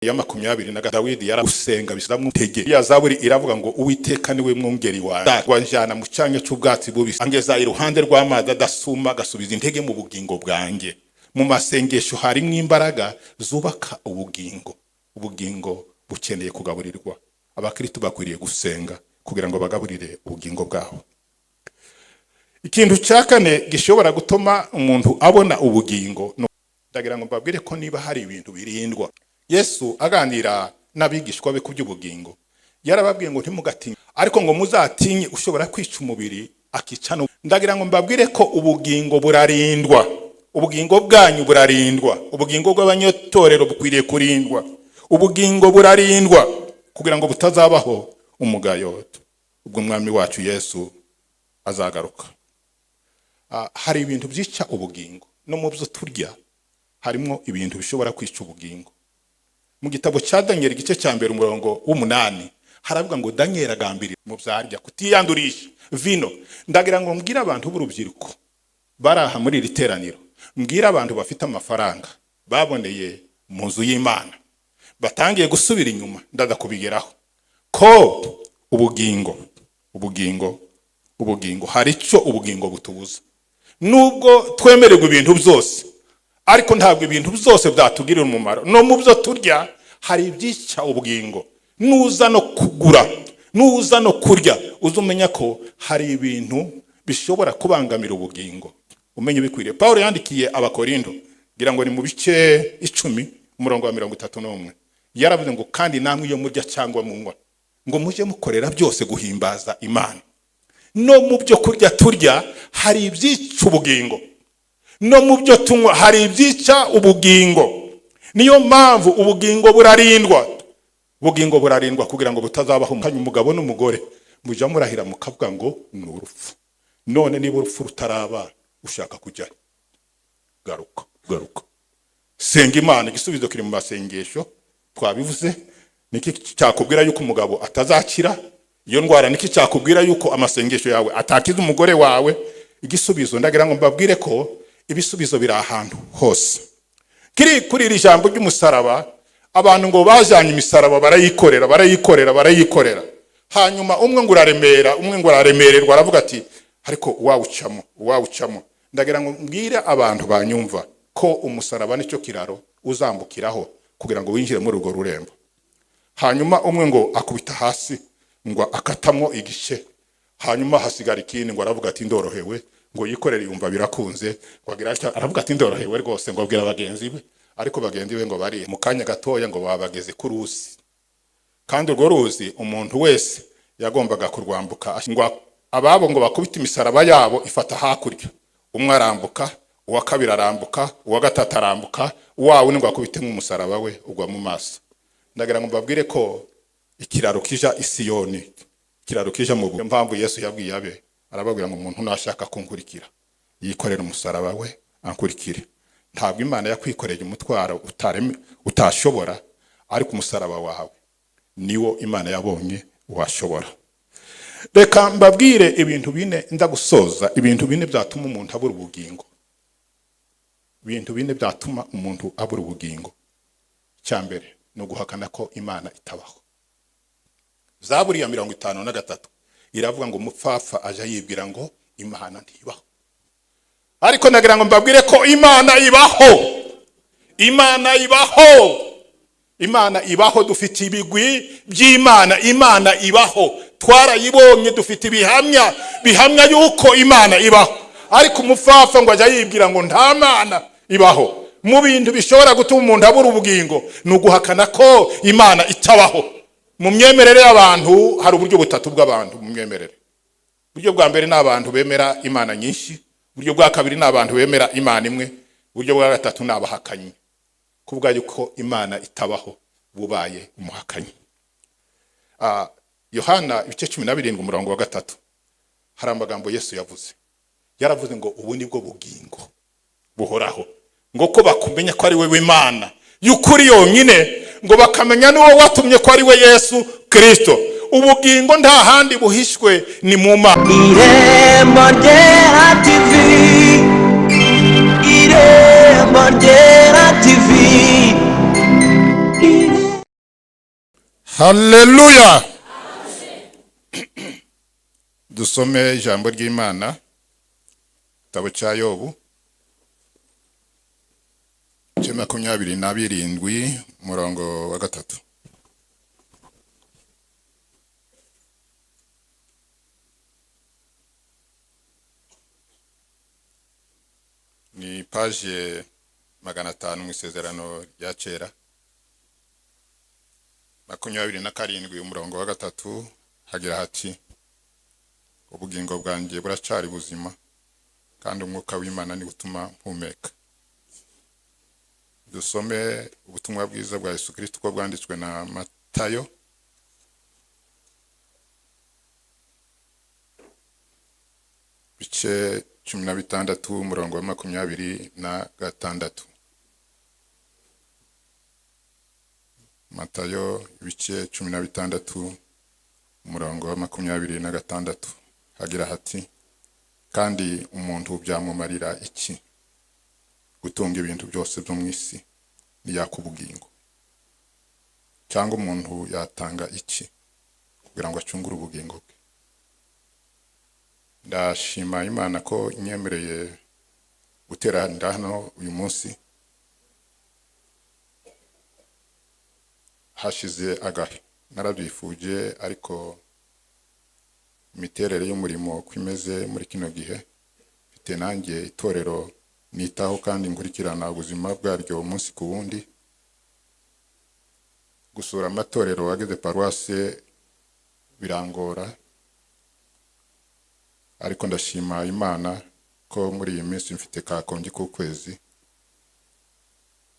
ya 20 na Dawidi yaragusenga bisamwe tegere ya Zaburi iravuga ngo Uwiteka niwe mwungeri wanjye wanjana mu cyange cy'ubwatsi bubisi angeza iruhande rw'amazi adasuma gasubiza intege mu bugingo bwanjye. Mu masengesho harimo imbaraga zubaka ubugingo bukeneye kugaburirwa. Abakristo bakwiriye gusenga kugira ngo bagaburire ubugingo bwabo. Ikintu cyakane gishobora gutuma umuntu abona ubugingo, ndagira ngo mbabwire ko niba hari ibintu birindwa. Yesu aganira n'abigishwa be ku by'ubugingo yarababwiye ngo ntimugatinye, ariko ngo muzatinye ushobora kwica umubiri akicana. Ndagira ngo mbabwire ko ubugingo burarindwa, ubugingo bwanyu burarindwa, ubugingo bw'abanyotorero bukwiriye kurindwa, ubugingo burarindwa kugira ngo butazabaho umugayo ubwo umwami wacu Yesu azagaruka. Hari ibintu byica ubugingo, no mu byo turya harimo ibintu bishobora kwica ubugingo. Mu gitabo cya Daniel igice cya 8 haravuga ngo Daniel agambiriye mu byarya kutiyandurisha vino. Ndagira ngo mbwira abantu b'urubyiruko baraha muri iri teraniro, mbwira abantu bafite amafaranga baboneye mu nzu y'Imana batangiye gusubira inyuma, ndaza kubigeraho ko ubugingo hari icyo ubugingo butubuza. Nubwo twemererwa ibintu byose, ariko ntabwo ibintu byose byatugirira umumaro. No mu byo turya hari ibyica ubugingo. Nuza no kugura, nuza no kurya, uzumenya ko hari ibintu bishobora kubangamira ubugingo. Umenye bikwiriye. Paulo yandikiye Abakorinto ngira ngo ni mu bice 10:31 yaravuze ngo kandi namwe iyo murya cyangwa munywa ngo muje mukorera byose guhimbaza Imana. No mu byo kurya turya hari ibyica ubugingo, no mu byo tunywa hari ibyica ubugingo. Niyo mpamvu ubugingo burarindwa kugira ngo butazabaho umugabo n'umugore muja murahira mukavuga ngo ni urupfu. None niba urupfu rutaraba ushaka kujya garuka senga Imana. Igisubizo kiri mu masengesho twabivuze. Niki cyakubwira yuko umugabo atazakira iyo ndwara? Niki cyakubwira yuko amasengesho yawe atakiza umugore wawe? Igisubizo ndagira ngo mbabwire ko ibisubizo biri ahantu hose. Kuri iri jambo ry'umusaraba, abantu ngo bajanye imisaraba barayikorera. Hanyuma umwe ngo araremererwa aravuga ati ariko uwawucamo. Ndagira ngo mbwire abantu banyumva ko umusaraba nicyo kiraro uzambukiraho kugira ngo winjire muri urwo rurembo. Hanyuma umwe ngo akubita hasi ngo akatamo igice, hanyuma hasigara ikindi ngo aravuga ati ndorohewe, ngo yikorere yumva birakunze, wagira aravuga ati ndorohewe rwose, ngo abwira bagenzi be, ariko bagenzi be ngo bari mu kanya gatoya ngo babageze ku ruzi. Kandi urwo ruzi umuntu wese yagombaga kurwambuka, ngo ababo ngo bakubita imisaraba yabo ifata hakurya. Umwe arambuka, uwa kabiri arambuka, uwa gatatu arambuka, uwawe ngo akubite nk'umusaraba we ugwa mu maso. Ndagira ngo mbabwire ko ikiraro kija Isiyoni, ikiraro kija mu mpamvu Yesu yabwiye abe, arababwira ngo umuntu nashaka kunkurikira yikorera umusaraba we ankurikire. Ntabwo Imana yakwikoreye umutwaro utashobora, ariko umusaraba wawe niwo Imana yabonye washobora. Reka mbabwire ibintu bine ndagusoza, ibintu bine byatuma umuntu abura ubugingo. Ibintu bine byatuma umuntu abura ubugingo. Cyambere no guhakana ko Imana itabaho. Zaburi ya 53 iravuga ngo umupfafa aje yibwira ngo Imana ntibaho. Ariko nagira ngo mbabwire ko Imana ibaho. Dufite ibigwi by'Imana. Imana ibaho, twarayibonye, dufite bihamya yuko Imana ibaho. Ariko umupfafa ngo aje yibwira ngo nta Mana ibaho. Mu bintu bishobora gutuma umuntu abura ubugingo ni uguhakana ko Imana itabaho. Mu myemerere y'abantu hari uburyo butatu bw'abantu mu myemerere. Uburyo bwa mbere ni abantu bemera Imana nyinshi, uburyo bwa kabiri ni abantu bemera Imana imwe, uburyo bwa gatatu ni abahakanyi. Kuvuga yuko Imana itabaho bubaye umuhakanyi. Yohana ibice 12:3 hari amagambo Yesu yavuze. Yaravuze ngo ubu nibwo bugingo buhoraho, ngo ko bakumenya ko ari wewe Imana y'ukuri yonyine, ngo bakamenya n'uwo watumye ko ari we Yesu Kristo. Ubugingo nta handi buhishwe ni mu Mana. Irembo Ryera TV, Irembo Ryera TV. Haleluya. Dusome ijambo ry'Imana, igitabo cya Yobu, 27 umurongo wa 3. Ni page 500 mu isezerano rya kera. 27 umurongo wa 3 hagira hati: ubugingo bwanjye buracari buzima, kandi umwuka w'Imana ni gutuma mpumeka. Dusome ubutumwa bwiza bwa Yesu Kristo uko bwanditswe na Matayo, bice 16 umurongo wa 26. Matayo bice 16 umurongo wa 26 hagira hati: kandi umuntu byamumarira iki gutunga ibintu byose byo mu isi niyakubugingo? Cyangwa umuntu yatanga iki kugira ngo acungure ubugingo bwe? Ndashima Imana ko inyemereye guteranira hano uyu munsi. Hashize agahe narabyifuje, ariko imiterere y'umurimo kwimeze muri kino gihe, mfite nanjye itorero nitaho kandi nkurikirana ubuzima bwaryo umunsi ku wundi. Gusura amatorero ageze paruwase birangora, ariko ndashima Imana ko muri iyi minsi mfite kakongi k'ukwezi.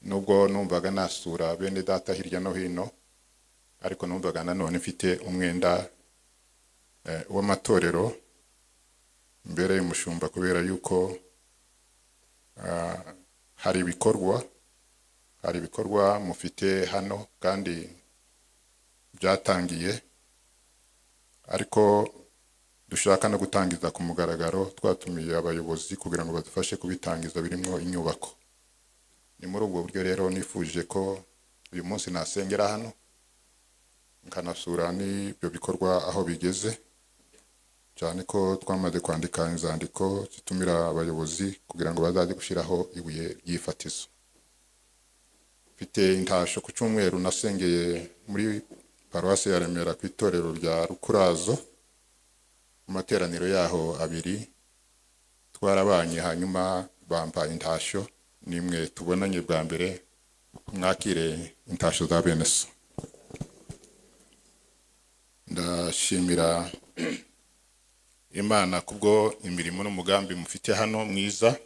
Nubwo numvaga nasura bene data hirya no hino, ariko numvaga nanone mfite umwenda w'amatorero mbere y'umushumba, kubera yuko hari ibikorwa mufite hano kandi byatangiye, ariko dushaka no gutangiza ku mugaragaro. Twatumiye abayobozi kugira ngo badufashe kubitangiza, birimo inyubako. Ni muri ubwo buryo rero nifuje ko uyu munsi nasengera hano, nkanasura n'ibyo bikorwa aho bigeze, cyane ko twamaze kwandika inzandiko zitumira abayobozi kugira ngo bazaze gushyiraho ibuye ry'ifatizo. Mfite intasho ku cyumweru nasengeye muri paruwasi ya Remera ku itorero rya Rukurazo, mu materaniro yaho 2 twarabanye, hanyuma bampa intasho. Nimwe tubonanye bwa mbere, mwakire intasho za bene so. Ndashimira Imana kubwo imirimo n'umugambi mufite hano mwiza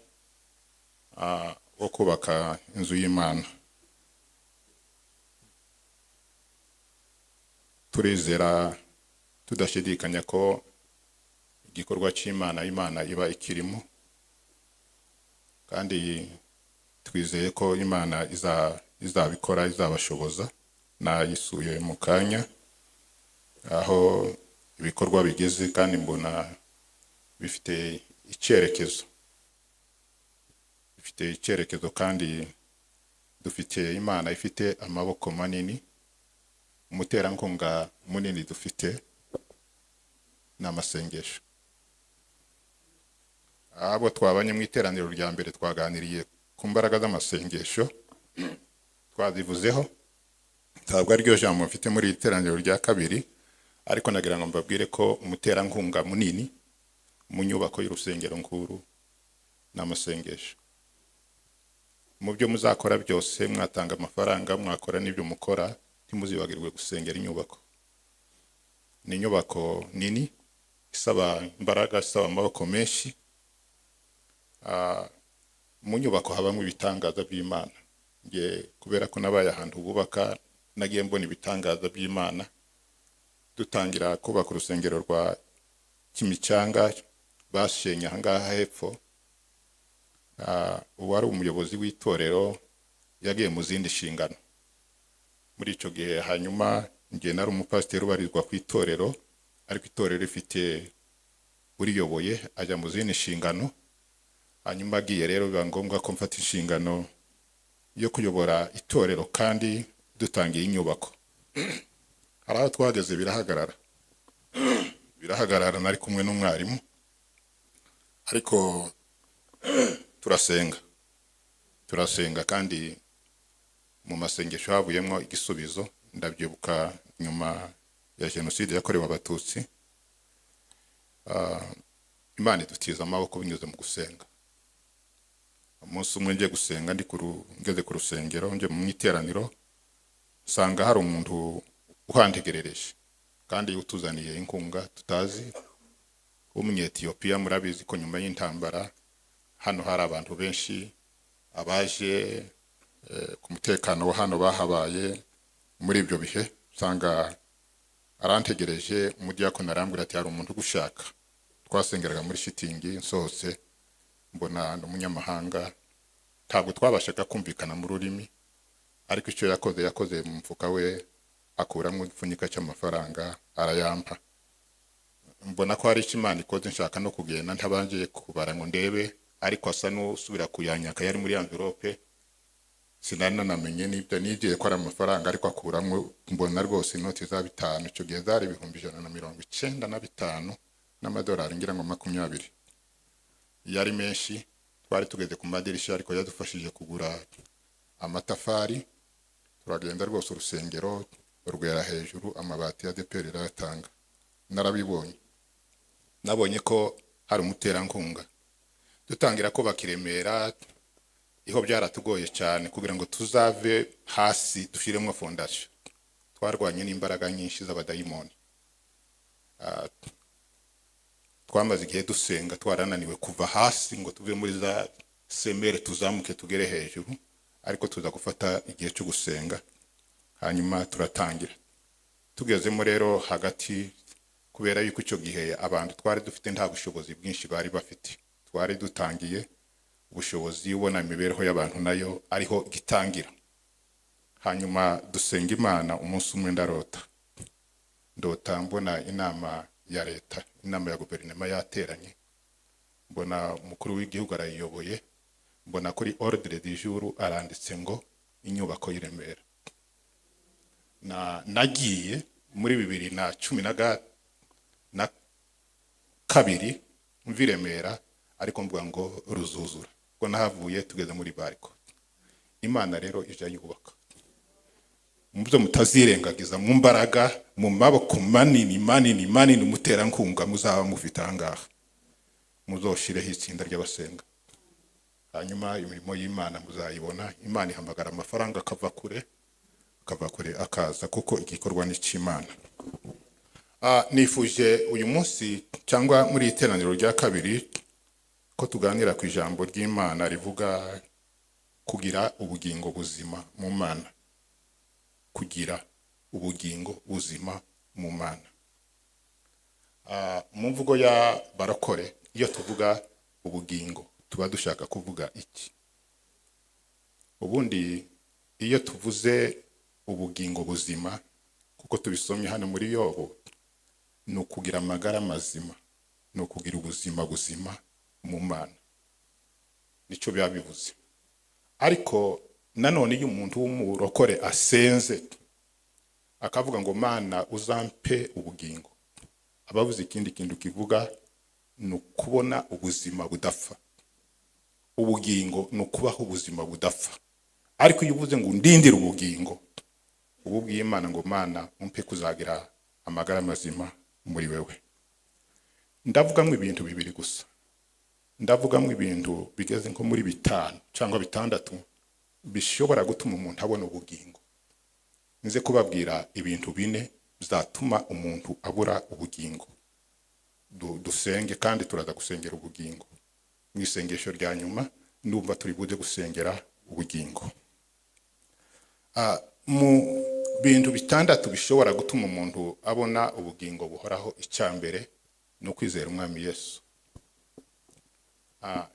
wo kubaka inzu y'Imana. Turizera tudashidikanya ko igikorwa cy'Imana iba ikirimo, kandi twizeye ko Imana izabikora, izabashoboza. Nayisuye mu kanya aho ibikorwa bigeze, kandi mbona bifite icyerekezo, kandi dufite Imana ifite amaboko manini. Umuterankunga munini dufite n'amasengesho. Abo twabanye mu iteraniro rya mbere twaganiriye ku mbaraga z'amasengesho, twazivuzeho. Ntabwo ari ryo jambo mfite muri iteraniro rya kabiri, ariko nagira ngo mbabwire ko umuterankunga munini mu nyubako y'urusengero nkuru n'amasengesho. Mu byo muzakora byose, mwatanga amafaranga, mwakora n'ibyo mukora, ntimuzibagirwe gusengera inyubako. Ni inyubako nini, isaba imbaraga, isaba amaboko menshi. Mu nyubako habamo ibitangaza by'Imana. Nge kubera ko nabaye ahantu bubaka, nagiye mbona ibitangaza by'Imana. Dutangira kubaka urusengero rwa Kimicanga bashenye ahangaha hepfo, uwari umuyobozi w'itorero yagiye mu zindi nshingano muri icyo gihe. Hanyuma nge nari umupasiteri ubarizwa ku itorero, ariko itorero rifite uriyoboye ajya mu zindi nshingano. Hanyuma agiye rero biba ngombwa ko mfata inshingano yo kuyobora itorero, kandi dutangiye inyubako. hari aho twageze birahagarara nari kumwe n'umwarimu, ariko turasenga kandi mu masengesho havuyemo igisubizo. Ndabyibuka nyuma ya jenoside yakorewe abatutsi, Imana idutiza amaboko binyuze mu gusenga. Umunsi umwe ngiye gusenga, ngeze ku rusengero, nje mu iteraniro, nsanga hari umuntu uhantegerereje kandi utuzaniye inkunga tutazi, w'umunyetiyopiya. Murabizi ko nyuma y'intambara hano hari abantu benshi abaje ku mutekano wa hano bahabaye muri ibyo bihe. Nsanga arantegereje, umudiyakoni arambwira ati hari umuntu ugushaka. Twasengeraga muri shitingi, nsohotse mbona n'umunyamahanga, ntabwo twabashaga kumvikana mu rurimi, ariko icyo yakoze mu mfuka we akuramo igipfunyika cy'amafaranga arayampa. Mbona ko hari icyo Imana ikoze, nshaka no kugenda ntabanje kubara ngo ndebe, ariko asa n'usubira kuyanyaka, yari muri envelope. Sinari nanamenye n'ibyo nigiye ko ari amafaranga, ariko akuramo, mbona rwose inoti za 5. Icyo gihe zari 195 n'amadolari ngira ngo 20. Yari menshi. Twari tugeze ku madirisha, ariko yadufashije kugura amatafari. Turagenda rwose, urusengero rwera hejuru, amabati ya ADEPR iratanga. Narabibonye, nabonye ko hari umuterankunga. Dutangira ko bakiremera, iho byaratugoye cyane kugira ngo tuzave hasi dushiremo fondation. Twarwanye n'imbaraga nyinshi z'abadayimoni. Twamaze igihe dusenga, twarananiwe kuva hasi ngo tuve muri za semere tuzamuke tugere hejuru, ariko tuza gufata igihe cyo gusenga, hanyuma turatangira. Tugezemo rero hagati, kubera yuko icyo gihe abantu twari dufite nta bushobozi bwinshi bari bafite, twari dutangiye ubushobozi, ubona imibereho y'abantu nayo ariho gitangira. Hanyuma dusenga Imana. Umunsi umwe ndota mbona inama ya leta, inama ya guverinoma yateranye, mbona umukuru w'igihugu arayiyoboye, mbona kuri ordre du jour aranditse ngo inyubako y'Iremera. Nagiye muri 2012 mvi Remera, ariko mvuga ngo ruzuzura. Ubwo nahavuye tugeze muri bariko. Imana rero ije yubaka. Mubyo mutazirengagiza, mu mbaraga, mu maboko manini umuterankunga muzaba mufite ahangaha, muzoshireho itsinda ry'abasenga. Hanyuma imirimo y'Imana muzayibona. Imana ihamagara amafaranga akava kure akaza, kuko igikorwa ni cy'Imana. Nifuje uyu munsi cyangwa muri iteraniro rya kabiri ko tuganira ku ijambo ry'Imana rivuga kugira ubugingo buzima mu Mana. Kugira ubugingo buzima mu Mana. Mu mvugo ya barokore, iyo tuvuga ubugingo tuba dushaka kuvuga iki? Ubundi iyo tuvuze ubugingo buzima, kuko tubisomye hano muri Yobu, ni ukugira amagara mazima, ni ukugira ubuzima buzima mu Mana. Nicyo biba bivuze. Ariko nanone iyo umuntu w'umurokore asenze akavuga ngo Mana uzampe ubugingo, abavuze ikindi kintu kivuga ni ukubona ubuzima budapfa. Ubugingo ni ukubaho ubuzima budapfa. Ariko iyo uvuze ngo ndindire ubugingo, ubu bw'Imana ngo Mana umpe kuzagira amagara mazima muri wewe. Ndavugamo ibintu bibiri gusa. Ndavugamo ibintu bigeze nko muri 5 cyangwa 6 bishobora gutuma umuntu abona ubugingo. Nze kubabwira ibintu 4 bizatuma umuntu abura ubugingo. Dusenge kandi turaza gusengera ubugingo. Mu isengesho rya nyuma ndumva turi bude gusengera ubugingo. Mu bintu 6 bishobora gutuma umuntu abona ubugingo buhoraho, icyambere no kwizera umwami Yesu.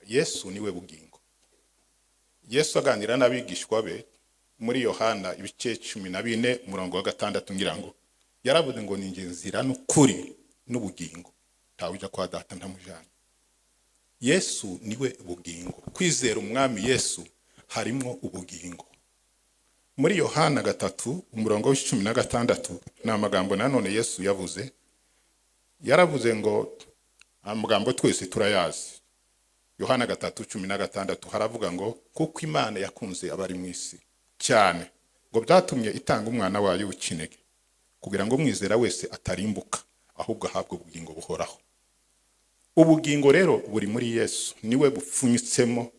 Yesu niwe bugingo. Yesu aganira n'abigishwa be muri Yohana ibice 14:6 ngira ngo yaravuze ngo ninjye nzira n'ukuri n'ubugingo, ntawujya kwa data ntamujanye. Yesu niwe bugingo. Kwizera umwami Yesu harimo ubugingo. muri Yohana 3:16 ni amagambo nanone Yesu yavuze. Yaravuze ngo amagambo twese turayazi. Yohana 3:16 haravuga ngo kuko Imana yakunze abari mu isi cyane ngo byatumye itanga umwana wayo w'ikinege kugira ngo mwizera wese atarimbuka ahubwo ahabwe ubugingo buhoraho. Ubugingo rero buri muri Yesu, niwe bupfunyitsemo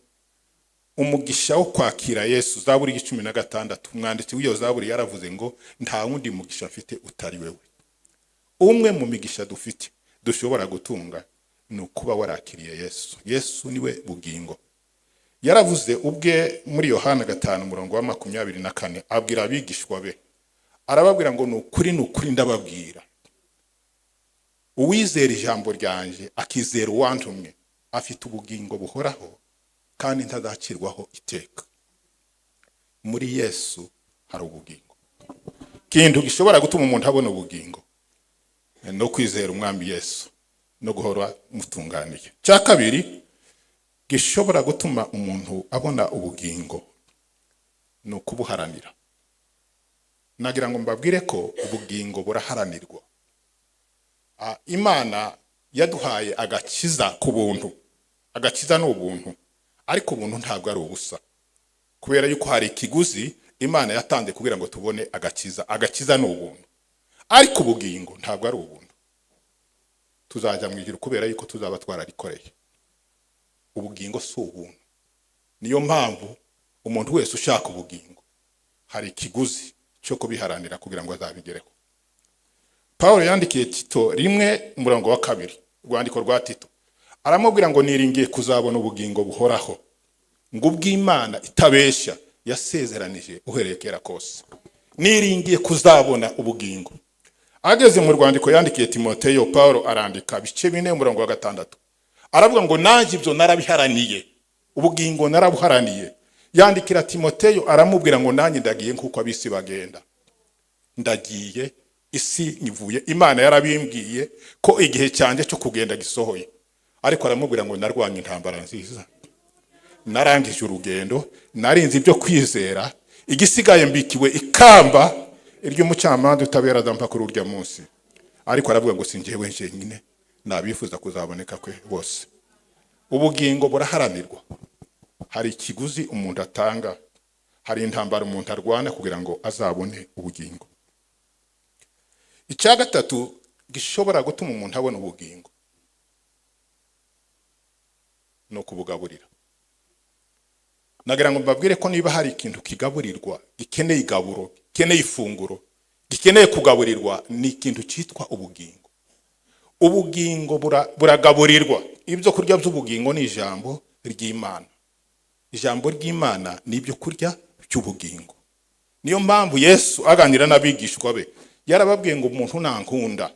umugisha wo kwakira Yesu. Zaburi 16 umwanditsi w'iyo zaburi yaravuze ngo nta wundi mugisha mfite utari wewe. Umwe mu migisha dufite dushobora gutunga ni ukuba warakiriye Yesu. Yesu niwe bugingo. Yaravuze ubwe muri Yohana 5:24 abwira abigishwa be, arababwira ngo ni ukuri ndababwira, uwizera ijambo ryanje akizera uwantumye afite ubugingo buhoraho kandi ntazakirwaho iteka. Muri Yesu hari ubugingo. Kintu gishobora gutuma umuntu abona ubugingo no kwizera umwami Yesu no guhora mutunganiye. Cya kabiri gishobora gutuma umuntu abona ubugingo no kubuharanira. Nagira ngo mbabwire ko ubugingo buraharanirwa. Imana yaduhaye agakiza ku buntu. Agakiza ni ubuntu, ariko ubuntu ntabwo ari ubusa, kubera yuko hari ikiguzi Imana yatanze kugira ngo tubone agakiza. Agakiza ni ubuntu, ariko ubugingo ntabwo ari ubuntu. Tuzajya mu ijuru kubera yuko tuzaba twararikoreye. Ubugingo si ubuntu. Niyo mpamvu umuntu wese ushaka ubugingo hari ikiguzi cyo kubiharanira kugira ngo azabigereho. Paulo yandikiye Tito 1:2, urwandiko rwa Tito, aramubwira ngo niringiye kuzabona ubugingo buhoraho ngo ubw'Imana itabeshya yasezeranije uhereye kera kose. Niringiye kuzabona ubugingo. Ageze mu rwandiko yandikiye Timoteyo, Paulo arandika bice 4:6, aravuga ngo nanjye ibyo narabiharaniye, ubugingo narabuharaniye. Yandikira Timoteyo aramubwira ngo nanjye ndagiye nkuko abisi bagenda. Ndagiye, isi nivuye, Imana yarabimbwiye ko igihe cyanjye cyo kugenda gisohoye. Ariko aramubwira ngo narwanye intambara nziza, narangije urugendo, narinze ibyo kwizera, igisigaye mbikiwe ikamba iry'umucamanza utabera dampa kuri urya munsi. Ariko aravuga ngo sinjyewe njyenyine, nabifuza kuzaboneka kwe bose. Ubugingo buraharanirwa. Hari ikiguzi umuntu atanga, hari intambara umuntu arwana kugira ngo azabone ubugingo. Icya gatatu gishobora gutuma umuntu abona ubugingo no kubugaburira. Nagira ngo mbabwire ko niba hari ikintu kigaburirwa, gikeneye igaburo, gikeneye ifunguro, gikeneye kugaburirwa, ni ikintu cyitwa ubugingo. Ubugingo buragaburirwa. Ibyo kurya by'ubugingo ni ijambo ry'Imana. Ijambo ry'Imana ni ibyo kurya by'ubugingo. Niyo mpamvu Yesu aganira n'abigishwa be yarababwiye ngo umuntu nankunda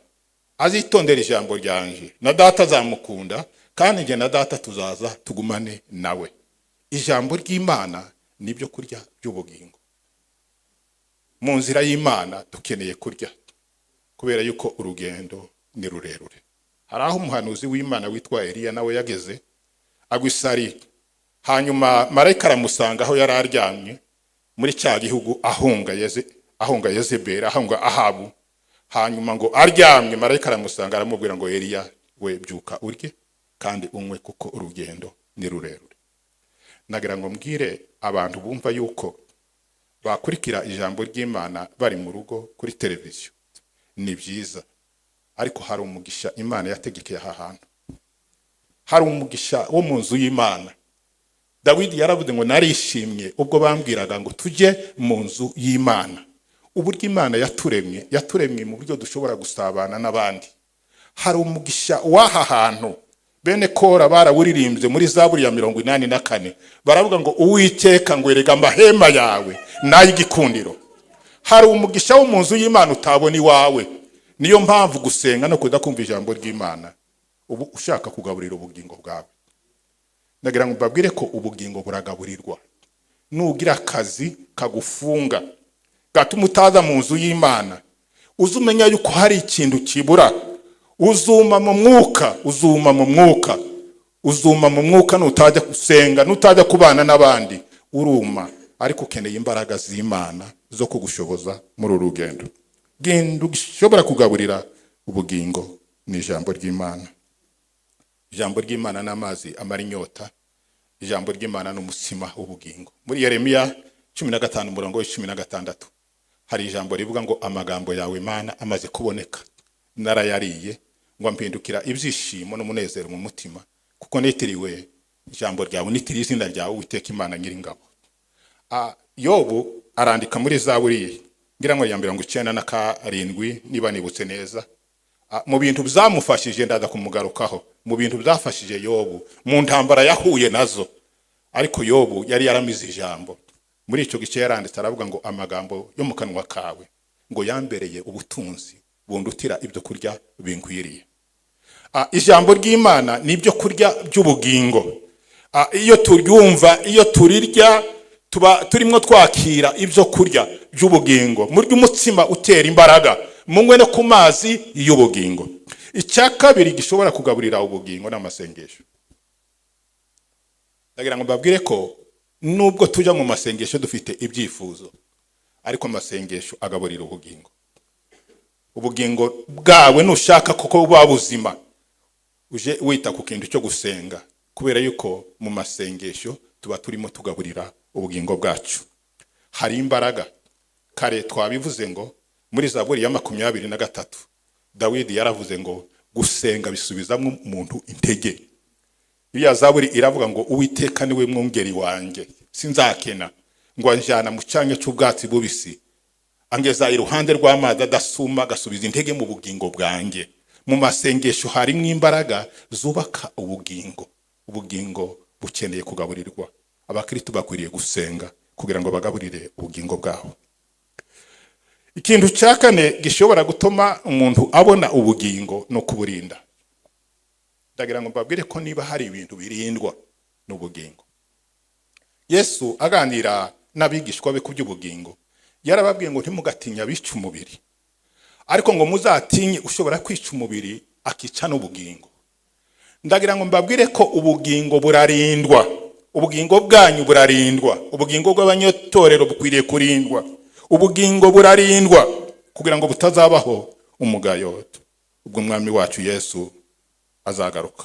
azitondera ijambo ryanje, na data azamukunda kandi nge na data tuzaza tugumane nawe. Ijambo ry'Imana ni ibyo kurya by'ubugingo. Mu nzira y'Imana dukeneye kurya kubera yuko urugendo ni rurerure. Hari aho umuhanuzi w'Imana witwa Eliya nawe yageze agwisari, hanyuma marayika aramusanga aho yari aryamye muri cya gihugu ahunga Yezebeli, ahunga Ahabu. Hanyuma ngo aryamye, marayika aramusanga aramubwira ngo Eliya we byuka urye kandi unywe kuko urugendo ni rurerure. Nagira ngo mbwire abantu bumva yuko bakurikira ijambo ry'Imana bari mu rugo kuri televiziyo, ni byiza, ariko hari umugisha Imana yategekeye aha hantu. Hari umugisha wo mu nzu y'Imana. Dawidi yaravuze ngo narishimye ubwo bambwiraga ngo tujye mu nzu y'Imana. Uburyo Imana yaturemye mu buryo dushobora gusabana n'abandi. Hari umugisha w'aha hantu. Bene Kora barawuririmbye muri Zaburi ya 84, baravuga ngo Uwiteka ngwerega amahema yawe n'ay'igikundiro. Hari umugisha wo mu nzu y'Imana utabona iwawe. Niyo mpamvu gusenga no kudakumva ijambo ry'Imana ubu ushaka kugaburira ubugingo bwawe. Nagira ngo mbabwire ko ubugingo buragaburirwa. Nugira akazi kagufunga gatuma utaza mu nzu y'Imana, uzumenya yuko hari ikintu kibura. Uzuma mu mwuka, nutajya gusenga, nutajya kubana n'abandi uruma, ariko ukeneye imbaraga z'Imana zo kugushoboza muri uru rugendo. Genda ushobora kugaburira ubugingo ni ijambo ry'Imana. Ijambo ry'Imana n'amazi amara inyota. Ijambo ry'Imana n'umutsima w'ubugingo. Muri Yeremiya 15:16 hari ijambo rivuga ngo amagambo yawe Mana amaze kuboneka narayariye ngo mpindukira ibyishimo n'umunezero mu mutima kuko nitiriwe ijambo ryawe, nitiriye izina ryawe Uwiteka Imana Nyiringabo. Yobu arandika muri Zaburi ngira ngo ya 97 niba nibutse neza. Mu bintu byamufashije ndaza kumugarukaho, mu bintu byafashije Yobu mu ntambara yahuye nazo, ariko Yobu yari yaramize ijambo. Muri icyo gice yaranditse aravuga ngo amagambo yo mu kanwa kawe ngo yambereye ubutunzi bundutira ibyo kurya binkwiriye. Ijambo ry'Imana ni ibyo kurya by'ubugingo. Iyo turyumva, iyo turirya, tuba turimo twakira ibyo kurya by'ubugingo. Murya umutsima utera imbaraga, munywe no ku mazi y'ubugingo. Icya kabiri gishobora kugaburira ubugingo n'amasengesho. Ndagira ngo mbabwire ko nubwo tujya mu masengesho dufite ibyifuzo, ariko amasengesho agaburira ubugingo. Ubugingo bwawe nushaka koko buba buzima, uje wita ku kintu cyo gusenga, kubera yuko mu masengesho tuba turimo tugaburira ubugingo bwacu. Hari imbaraga. Kare twabivuze ngo muri Zaburi ya 23 Dawidi yaravuze ngo gusenga bisubizamo umuntu intege. Iriya Zaburi iravuga ngo Uwiteka niwe mwungeri wanjye sinzakena, ngo anjana mu cyanya cy'ubwatsi bubisi, angeza iruhande rw'amazi adasuma, gasubiza intege mu bugingo bwanjye. Mu masengesho harimo imbaraga zubaka ubugingo. Ubugingo bukeneye kugaburirwa. Abakristo bakwiriye gusenga kugira ngo bagaburire ubugingo bwabo. Ikintu cya kane gishobora gutuma umuntu abona ubugingo no kuburinda. Ndagira ngo mbabwire ko niba hari ibintu birindwa n'ubugingo. Yesu aganira n'abigishwa be ku by'ubugingo yarababwiye ngo ntimugatinya bica umubiri, ariko ngo muzatinye ushobora kwica umubiri akica n'ubugingo. Ndagira ngo mbabwire ko ubugingo burarindwa. Ubugingo bwanyu burarindwa. Ubugingo bw'abanyotorero bukwiriye kurindwa. Ubugingo burarindwa kugira ngo butazabaho umugayo ubwo Umwami wacu Yesu azagaruka.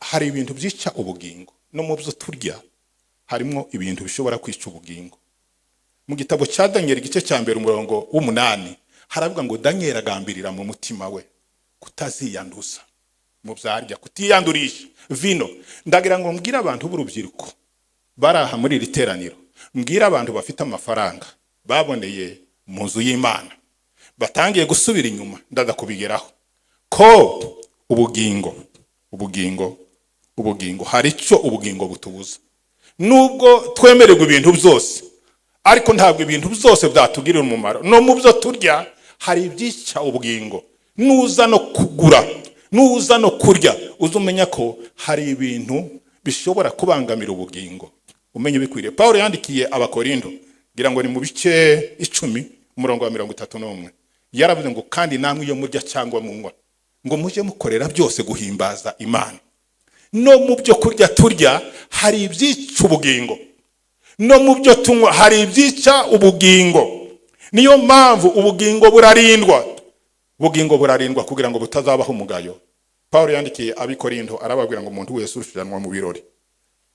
Hari ibintu byica ubugingo, no mu byo turya harimo ibintu bishobora kwica ubugingo. Mu gitabo cya Daniel igice cya 8 haravuga ngo Daniel agambirira mu mutima we kutaziyanduza mu byarya, kutiyandurisha vino. Ndagira ngo mbwira abantu b'urubyiruko baraha muri iri teraniro, mbwira abantu bafite amafaranga baboneye mu nzu y'Imana batangiye gusubira inyuma, ndaza kubigeraho ko ubugingo hari icyo ubugingo butubuza. Nubwo twemererwa ibintu byose, ariko ntabwo ibintu byose byatugirira umumaro. No mu byo turya hari ibyica ubugingo. Nuza no kugura, nuza no kurya, uzumenya ko hari ibintu bishobora kubangamira ubugingo. Umenye bikwiriye. Paulo yandikiye Abakorindo ngira ngo ni mu bice 10:31 yaravuze ngo kandi namwe iyo murya cyangwa munywa ngo muje mukorera byose guhimbaza Imana. No mu byo kurya turya hari ibyica ubugingo, no mu byo tunywa hari ibyica ubugingo. Niyo mpamvu ubugingo burarindwa. Ubugingo burarindwa kugira ngo butazabaho umugayo. Paulo yandikiye Abikorindo arababwira ngo umuntu wese urushanwa mu birori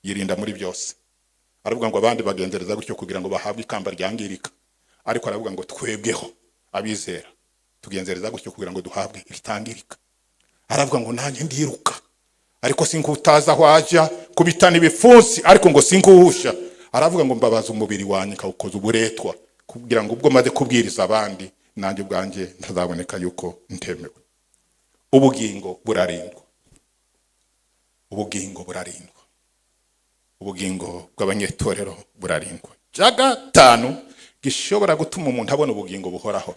yirinda muri byose. Aravuga ngo abandi bagenzereza gutyo kugira ngo bahabwe ikamba ryangirika, ariko aravuga ngo twebweho abizera tugenzereza gutyo kugira ngo duhabwe ibitangirika. Aravuga ngo nanjye ndiruka, ariko sinkutaza aho ajya kubitana ibifunsi, ariko ngo sinkuhusha. Aravuga ngo mbabaza umubiri wanjye kawukoza uburetwa kugira ngo ubwo maze kubwiriza abandi nanjye ubwanjye ntazaboneka yuko ntemewe. Ubugingo burarindwa. Ubugingo burarindwa. Ubugingo bw'abanyetorero burarindwa. Cya gatanu gishobora gutuma umuntu abona ubugingo buhoraho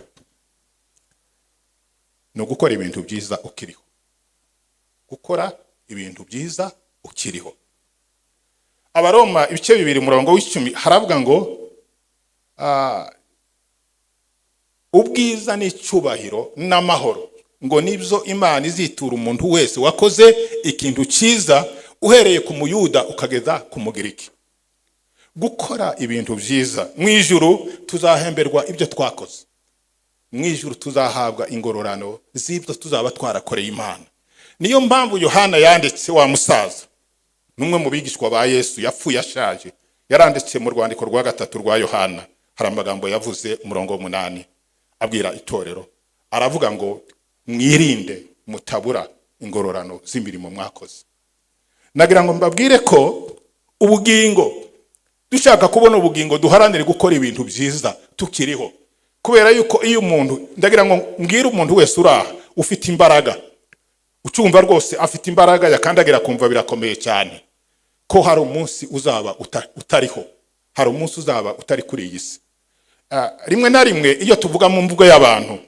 no gukora ibintu byiza ukiriho. Gukora ibintu byiza ukiriho. Abaroma ibice 2:10 haravuga ngo ubwiza n'icyubahiro n'amahoro ngo nibyo Imana izitura umuntu wese wakoze ikintu cyiza, uhereye ku Muyuda ukageza ku Mugiriki. gukora ibintu byiza. Mu ijuru tuzahemberwa ibyo twakoze, mu ijuru tuzahabwa ingororano z'ibyo tuzaba twarakoreye Imana. Niyo mpamvu Yohana yanditse, wa musaza numwe mu bigishwa ba Yesu yapfuye ashaje, yaranditse mu rwandiko rwa 3 rwa Yohana, hari amagambo yavuze umurongo 8 abwira itorero, aravuga ngo mwirinde mutabura ingororano z'imirimo mwakoze. Nagira ngo mbabwire ko ubugingo, dushaka kubona ubugingo, duharanire gukora ibintu byiza tukiriho, kubera yuko iyo umuntu, ndagira ngo mbwire umuntu wese uraha ufite imbaraga, ucumva rwose afite imbaraga, yakandagira kumva birakomeye cyane, ko hari umunsi uzaba utariho, hari umunsi uzaba utari kuri iyi si. Rimwe na rimwe iyo tuvuga mu mvugo y'abantu,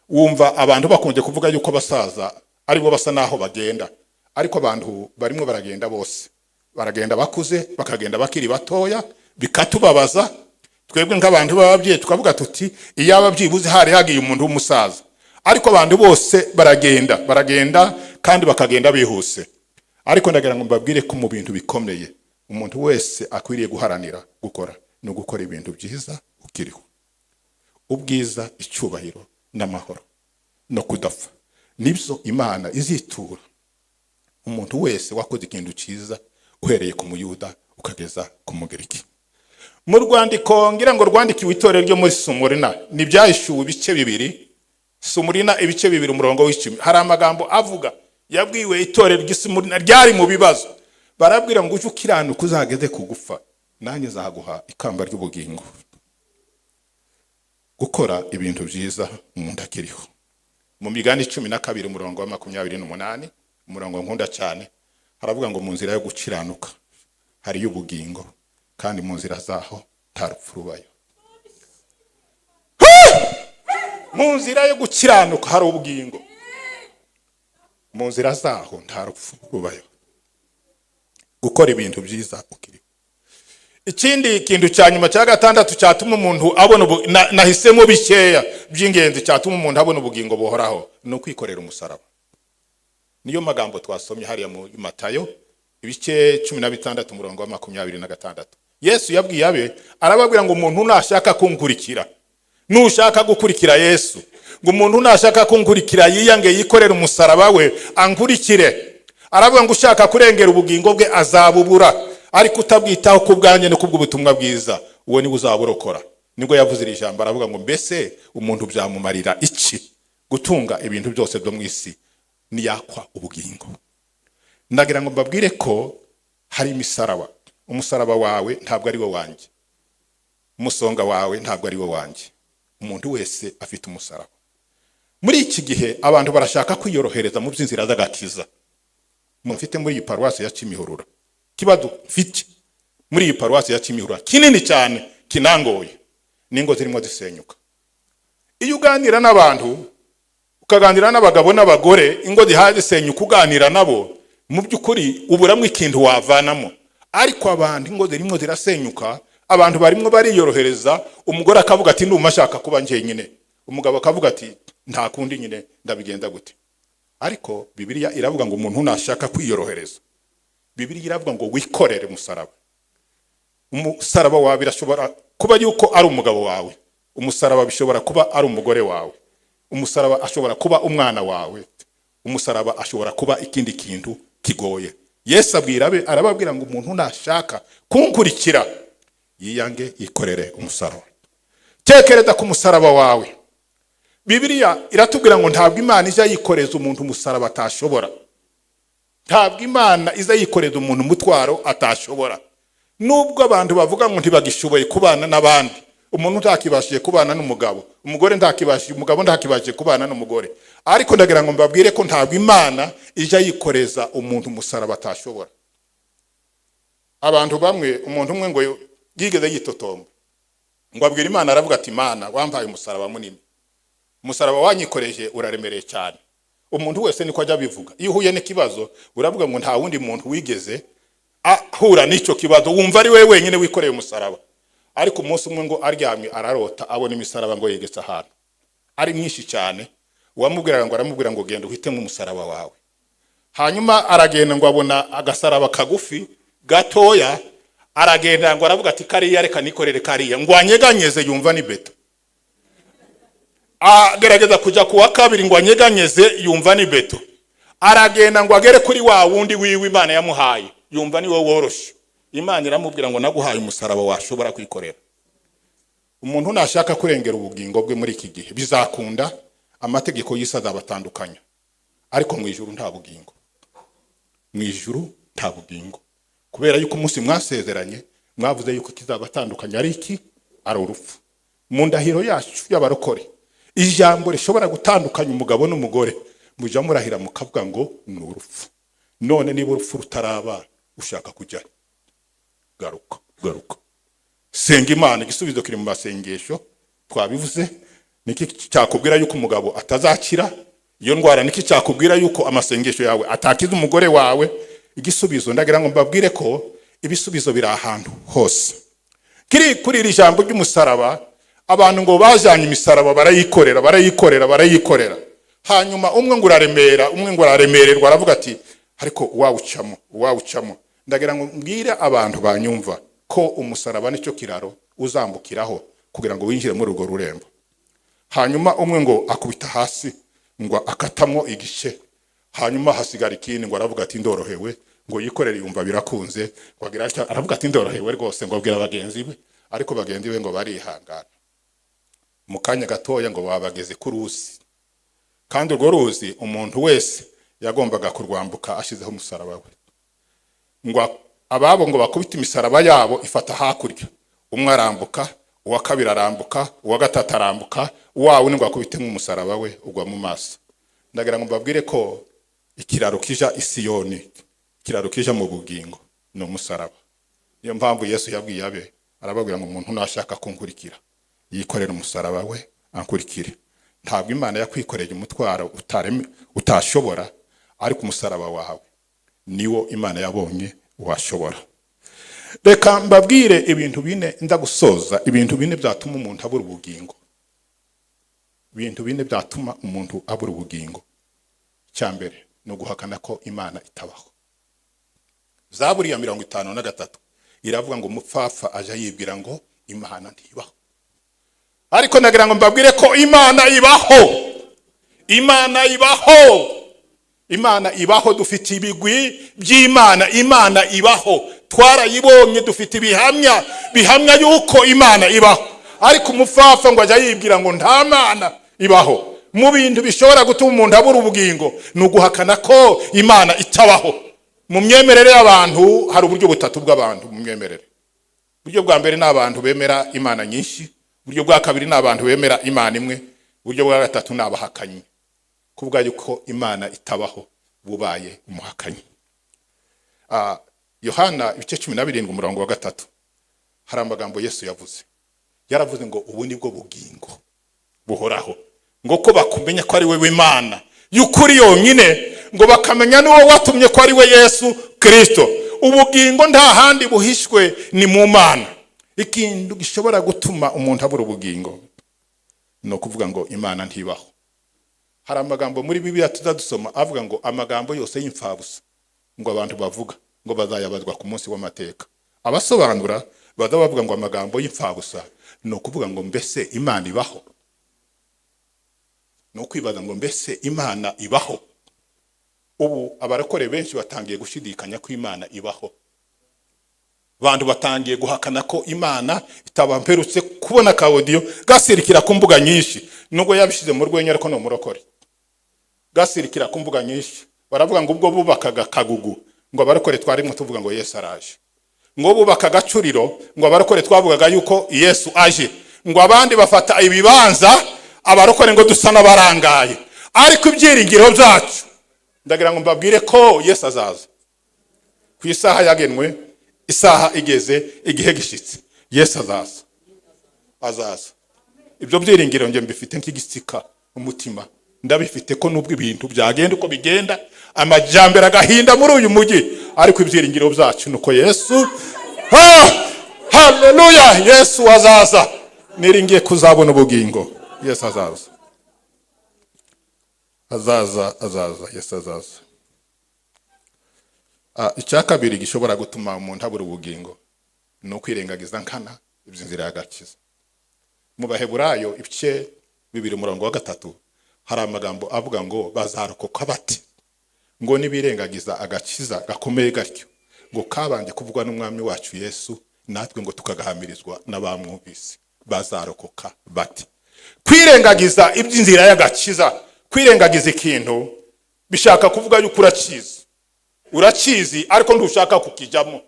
wumva abantu bakunze kuvuga yuko basaza aribo basa naho bagenda, ariko abantu barimo baragenda bose, baragenda bakuze, bakagenda bakiri batoya, bikatubabaza twebwe nk'abantu b'ababyeyi, tukavuga tuti iyo ababyibuze hari hagiye umuntu w'umusaza, ariko abantu bose baragenda kandi bakagenda bihuse. Ariko ndagira ngo mbabwire ko mu bintu bikomeye umuntu wese akwiriye guharanira gukora no gukora ibintu byiza ukiriho. Ubwiza, icyubahiro n'amahoro no kudapfa nibyo Imana izitura umuntu wese wakoze ikintu cyiza, uhereye ku Muyuda ukageza ku Mugiriki. Mu rwandiko ngira ngo rwandikiwe itorero ryo muri Sumurina, ni byahishuwe ibice 2, Sumurina ibice 2 umurongo w'10, hari amagambo avuga yabwiwe itorero ry'Isumurina ryari mu bibazo, barabwira ngo uje ukiranuka uzageze kugufa, nanjye zaguha ikamba ry'ubugingo. Gukora ibintu byiza umuntu akiriho. Mu Migani 12 umurongo wa 28, umurongo nkunda cyane, haravuga ngo mu nzira yo gukiranuka hari ubugingo, kandi mu nzira zaho nta rupfu rubayo. Mu nzira yo gukiranuka hari ubugingo, mu nzira zaho nta rupfu rubayo. Gukora ibintu byiza ukiriho. Ikindi kintu cya nyuma cya 6 cyatuma umuntu abona, nahisemo bikeya by'ingenzi cyatuma umuntu abona ubugingo buhoraho, no kwikorera umusaraba. Niyo magambo twasomye hariya mu Matayo ibice 16 umurongo wa 26. Yesu yabwiye abe, arababwira ngo umuntu nashaka kunkurikira, nushaka gukurikira Yesu, ngo umuntu nashaka kunkurikira yiyange yikorera umusaraba we ankurikire. Aravuga ngo ushaka kurengera ubugingo bwe azabubura, ariko utabwitaho kubwanye no kubw'ubutumwa bwiza uwo ni uzaburokora. Nibwo yavuze iri jambo, aravuga ngo mbese umuntu byamumarira iki gutunga ibintu byose byo mu isi niyakwa ubugingo. Ndagira ngo mbabwire ko hari imisaraba. Umusaraba wawe ntabwo ari wo wanjye, umusonga wawe ntabwo ari wo wanjye, umuntu wese afite umusaraba. Muri iki gihe abantu barashaka kwiyorohereza mu by'inzira z'agakiza. Mufite muri iyi paruwasi ya Kimihurura, kibazo mfite muri iyi paruwasi ya Kimihurura kinini cyane kinangoye, ningo zirimo zisenyuka. Iyo uganira n'abantu, ukaganira n'abagabo n'abagore, ingo zihaje senyuka, uganira nabo, mu by'ukuri uburamwe ikintu wavanamo. Ariko abantu ingo zirimo zirasenyuka, abantu barimo bariyorohereza, umugore akavuga ati ndumva ashaka kuba njyenyine, umugabo akavuga ati nta kundi nyine ndabigenza gute. Ariko Bibiliya iravuga ngo umuntu nashaka kwiyorohereza, Bibiliya iravuga ngo wikorere umusaraba. Umusaraba wawe birashobora kuba yuko ari umugabo wawe, umusaraba bishobora kuba ari umugore wawe, umusaraba ashobora kuba umwana wawe, umusaraba ashobora kuba ikindi kintu kigoye. Yesu arababwira ngo umuntu nashaka kunkurikira yiyange yikorere umusaraba. Tekereza ku musaraba wawe. Bibiliya iratubwira ngo ntabwo Imana iza yikoreza umuntu umusaraba atashobora, ntabwo Imana iza yikoreza umuntu umutwaro atashobora. Nubwo abantu bavuga ngo ntibagishoboye kubana n'abandi, umuntu ntakibashije kubana n'umugabo, umugore ntakibashije, umugabo ntakibashije kubana n'umugore, ariko ndagira ngo mbabwire ko ntabwo Imana ija yikoreza umuntu umusaraba atashobora. Abantu bamwe, umuntu umwe ngo yigeze yitotomba, ngo abwira Imana, aravuga ati Imana wampaye umusaraba munini, umusaraba wanyikoreje uraremereye cyane. Umuntu wese niko ajya bivuga. Iyo uhuye n'ikibazo uravuga ngo nta wundi muntu wigeze ahura n'icyo kibazo, wumva ari wewe wenyine wikoreye umusaraba. Ariko umunsi umwe ngo aryamye ararota abona imisaraba ngo yegetse ahantu ari myinshi cyane, uwamubwiraga ngo aramubwira ngo genda uhitemo umusaraba wawe. Hanyuma aragenda ngo abona agasaraba kagufi gatoya, aragenda ngo aravuga ati kariya reka nikorere kariya, ngo anyeganyeze yumva ni beto. Agerageza kujya ku wa kabiri ngo anyeganyeze yumva ni beto. Aragenda ngo agere kuri wa wundi wiwe Imana yamuhaye yumva ni we woroshe. Imana iramubwira ngo naguhaye umusaraba washobora kwikorera. Umuntu nashaka kurengera ubugingo bwe muri iki gihe bizakunda, amategeko y'isi azabatandukanya, ariko mu ijuru nta bugingo. Mu ijuru nta bugingo, kubera yuko umunsi mwasezeranye mwavuze yuko kizabatandukanya ari iki? Ari urupfu. Mu ndahiro yacu y'abarokore, ijambo rishobora gutandukanya umugabo n'umugore mujya murahira mukavuga ngo ni urupfu. None niba urupfu rutaraba ushaka kujya, garuka senga Imana. Igisubizo kiri mu masengesho twabivuze. Niki cyakubwira yuko umugabo atazakira iyo ndwara? Niki cyakubwira yuko amasengesho yawe atakiza umugore wawe? Igisubizo ndagira ngo mbabwire ko ibisubizo biri ahantu hose. Kiri kuri iri jambo ry'umusaraba, abantu ngo bajanye imisaraba barayikorera. Hanyuma umwe ngo araremererwa aravuga ati ariko wawucamo. Ndagira ngo mbwire abantu banyumva ko umusaraba nicyo kiraro uzambukiraho kugira ngo winjire muri urwo rurembo. Hanyuma umwe ngo akubita hasi ngo akatamwo igice, hanyuma hasigara ikindi ngo aravuga ati ndorohewe, ngo yikorere yumva birakunze, ngo aravuga ati ndorohewe rwose, ngo abwira bagenzi be, ariko bagenzi be ngo barihangana. Mu kanya gatoya ngo babageze ku ruzi, kandi urwo ruzi umuntu wese yagombaga kurwambuka ashyizeho umusaraba we. Ngo ababo ngo bakubita imisaraba yabo ifata hakurya, umwe arambuka, uwa kabiri arambuka, uwa gatatu arambuka, uwawe ngo akubite nk'umusaraba we ugwa mu maso. Ndagira ngo mbabwire ko ikiraro kija i Siyoni, ikiraro kija mu bugingo ni umusaraba. Niyo mpamvu Yesu yabwiye abe, arababwira ngo umuntu nashaka kunkurikira yikorera umusaraba we ankurikire. Ntabwo Imana yakwikoreye umutwaro utashobora, ariko umusaraba wawe niwo Imana yabonye washobora. Reka mbabwire ibintu bine ndagusoza, ibintu bine byatuma umuntu abura ubugingo. Ibintu bine byatuma umuntu abura ubugingo. Cyambere no guhakana ko Imana itabaho. Zaburi ya 53 iravuga ngo umupfafa aje yibwira ngo Imana ntibaho. Ariko nagira ngo mbabwire ko Imana ibaho. Imana ibaho, dufite ibigwi by'Imana. Imana ibaho, twarayibonye, dufite bihamya yuko Imana ibaho. Ariko umupfafa ngo ajya yibwira ngo nta Mana ibaho. Mu bintu bishobora gutuma umuntu abura ubugingo ni uguhakana ko Imana itabaho. Mu myemerere y'abantu hari uburyo butatu bw'abantu mu myemerere. Uburyo bwa mbere ni abantu bemera Imana nyinshi, uburyo bwa kabiri ni abantu bemera Imana imwe, uburyo bwa gatatu ni abahakanyi. Kuvuga yuko Imana itabaho bubaye umuhakanyi. Yohana ibice 17:3 hari amagambo Yesu yavuze. Yaravuze ngo ubu nibwo bugingo buhoraho, ngo ko bakumenya ko ari we Imana y'ukuri yonyine, ngo bakamenya n'uwo watumye ko ari we Yesu Kristo. Ubugingo nta handi buhishwe ni mu Mana. Ikintu gishobora gutuma umuntu abura ubugingo no kuvuga ngo Imana ntibaho. Hari amagambo muri Bibiliya tuzadusoma avuga ngo amagambo yose y'imfabusa ngo abantu bavuga ngo bazayabazwa ku munsi w'amateka. Abasobanura bavuga ngo amagambo y'imfabusa no kuvuga ngo mbese Imana ibaho. No kwibaza ngo mbese Imana ibaho. Ubu abarakore benshi batangiye gushidikanya ko Imana ibaho. Bantu batangiye guhakana ko Imana itabamperutse kubona ka audio gasirikira ku mbuga nyinshi, nubwo yabishize mu rwenya ariko no murokore. Gasirikira ku mbuga nyinshi baravuga ngo ubwo bubakaga kagugu ngo abarakore twarimo tuvuga ngo Yesu araje, ngo bubakaga curiro ngo abarakore twavugaga yuko Yesu aje, ngo abandi bafata ibibanza abarokore ngo dusa n'abarangaye. Ariko ibyiringiro byacu ndagira ngo mbabwire ko Yesu azaza ku isaha yagenwe. Isaha igeze, igihe gishitse, Yesu azaza. Ibyo byiringiro nge mbifite nk'igisika umutima, ndabifite ko nubwo ibintu byagenda uko bigenda, amajyambere agahinda muri uyu mujyi, ariko ibyiringiro byacu nuko Yesu haleluya, Yesu azaza. Niringiye kuzabona ubugingo. Yesu azaza. Yesu azaza. Icya kabiri gishobora gutuma umuntu abura ubugingo no kwirengagiza nkana iby'inzira y'agakiza. Mu Baheburayo ibice 2:3 hari amagambo avuga ngo bazarokoka bati, ngo nibirengagiza agakiza gakomeye gatyo, ngo kabanje kuvugwa n'umwami wacu Yesu, natwe ngo tukagahamirizwa n'abamwumvise. Bazarokoka bati. Kwirengagiza iby'inzira y'agakiza, kwirengagiza ikintu bishaka kuvuga yuko urakizi ariko ndushaka kukijyamo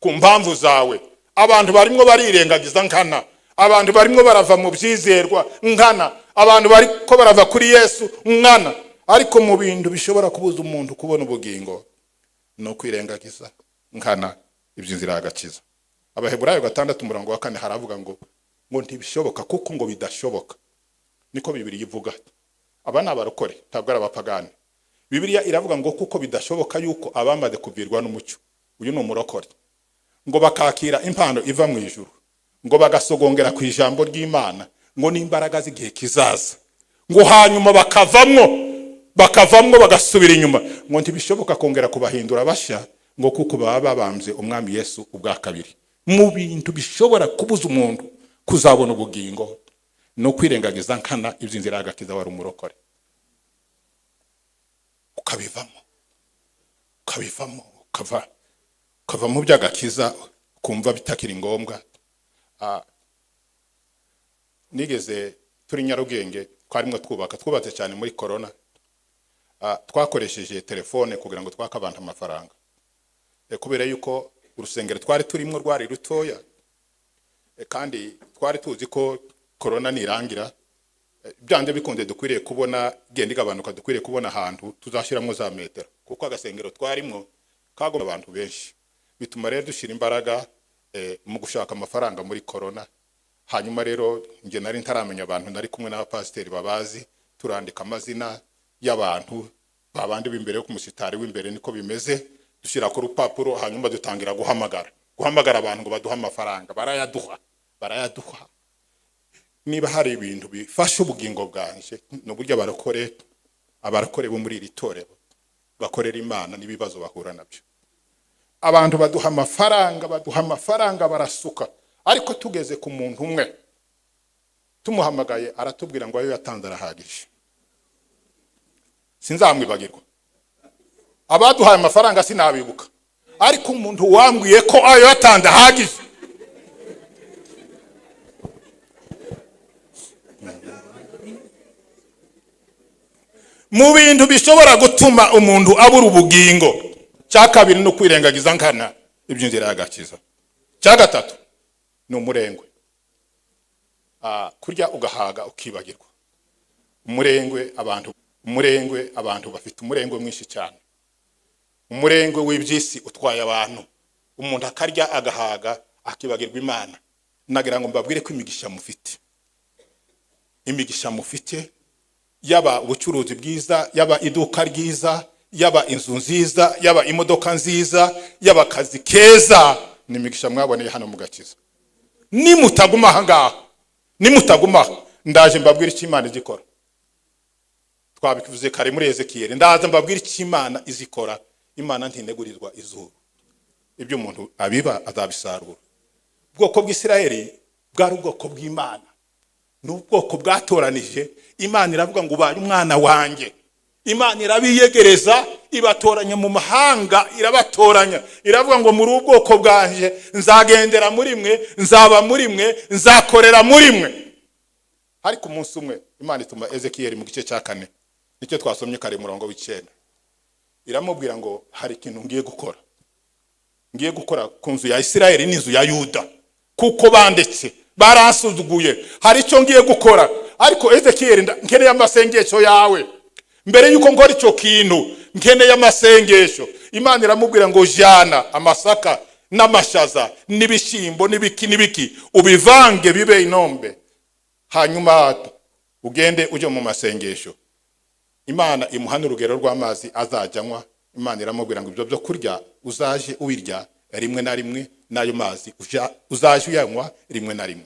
ku mpamvu zawe. Abantu barimo barirengagiza nkana, abantu barimo barava mu byizerwa nkana, abantu bariko barava kuri Yesu nkana, ariko mu bintu bishobora kubuza umuntu kubona ubugingo no kwirengagiza nkana iby'inzira y'agakiza. Abaheburayo 6:4 haravuga ngo ntibishoboka kuko ngo bidashoboka. Niko Bibiliya ivuga. Aba ni abarokore, ntabwo ari abapagani. Bibiliya iravuga ngo kuko bidashoboka yuko abamaze kuvirwa n'umucyo, uyu ni umurokore, ngo bakakira impano iva mu ijuru, ngo bagasogongera ku ijambo ry'Imana, ngo n'imbaraga z'igihe kizaza, ngo hanyuma bakavamwo bagasubira inyuma, ngo ntibishoboka kongera kubahindura bashya, ngo kuko baba babambye umwami Yesu ubwa kabiri. Mu bintu bishobora kubuza umuntu kuzabona ubugingo no kwirengagiza nkana iby'inzira y'agakiza, wari umurokore. ukava mu by'agakiza kumva bitakiri ngombwa. Nigeze turi Nyarugenge, twarimo twubatse cyane muri corona, twakoresheje telefone kugira ngo twaka abantu amafaranga, kubera yuko urusengero twari turimo rwari rutoya, kandi twari tuzi ko corona nirangira byanze bikunze dukwiriye kubona genda igabanuka, dukwiriye kubona ahantu tuzashiramo za metero, kuko agasengero twarimo kagoma abantu benshi. Bituma rero dushira imbaraga mu gushaka amafaranga muri corona. Hanyuma rero nge nari ntaramenya abantu, nari kumwe n'abapasiteri babazi, turandika amazina y'abantu babandi b'imbere ku musitari w'imbere, niko bimeze, dushira ku rupapuro, hanyuma dutangira guhamagara abantu ngo baduha amafaranga. Barayaduha. Niba hari ibintu bifasha ubugingo bwanje, no buryo abarokore bo muri iri torero bakorera Imana n'ibibazo bahura nabyo. Abantu baduha amafaranga barasuka, ariko tugeze ku muntu umwe tumuhamagaye aratubwira ngo ayo yatanze arahagije. Sinzamwibagirwa. Abaduhaye amafaranga sinabibuka, ariko umuntu wambwiye ko ayo yatanze ahagije, mu bintu bishobora gutuma umuntu abura ubugingo, cya kabiri no kwirengagiza nkana iby'inzira y'agakiza. Cya gatatu ni umurengwe. Kurya ugahaga ukibagirwa. Umurengwe abantu bafite umurengwe mwinshi cyane. Umurengwe w'ibyisi utwaye abantu. Umuntu akarya agahaga akibagirwa Imana. Nagira ngo mbabwire ko imigisha mufite, yaba ubucuruzi bwiza, yaba iduka ryiza, yaba inzu nziza, yaba imodoka nziza, yaba akazi keza, ni imigisha mwaboneye hano mu gakiza. Nimutaguma ahangaha, ndaje mbabwire icyo Imana izikora. Twabivuze kare muri Ezekiyeli, ndaje mbabwire icyo Imana izikora. Imana ntinegurirwa izuba. Ibyo umuntu abiba azabisarura. Ubwoko bw'Isirayeli bwari ubwoko bw'Imana, n'ubwoko bwatoranije. Imana iravuga ngo ubaye umwana wanjye. Imana irabiyegereza, ibatoranya mu mahanga, irabatoranya. Iravuga ngo muri ubwoko bwanje nzagendera muri mwe, nzaba muri mwe, nzakorera muri mwe. Ariko umunsi umwe Imana ituma Ezekiyeli mu gice cya 4, nicyo twasomye kare murongo w'9, iramubwira ngo hari ikintu ngiye gukora ku nzu ya Isirayeli n'inzu ya Yuda, kuko bandetse barasuzuguye. Hari icyo ngiye gukora, ariko Ezekiyeli nkeneye amasengesho yawe. Mbere yuko ngora icyo kintu nkeneye amasengesho. Imana iramubwira ngo jana amasaka n'amashaza n'ibishimbo n'ibiki ubivange bibe inombe, hanyuma ugende uje mu masengesho. Imana imuhana urugero rw'amazi azajyanywa. Imana iramubwira ngo ibyo byo kurya uzaje ubirya rimwe na rimwe, n'ayo mazi uzaje uyanywa rimwe na rimwe.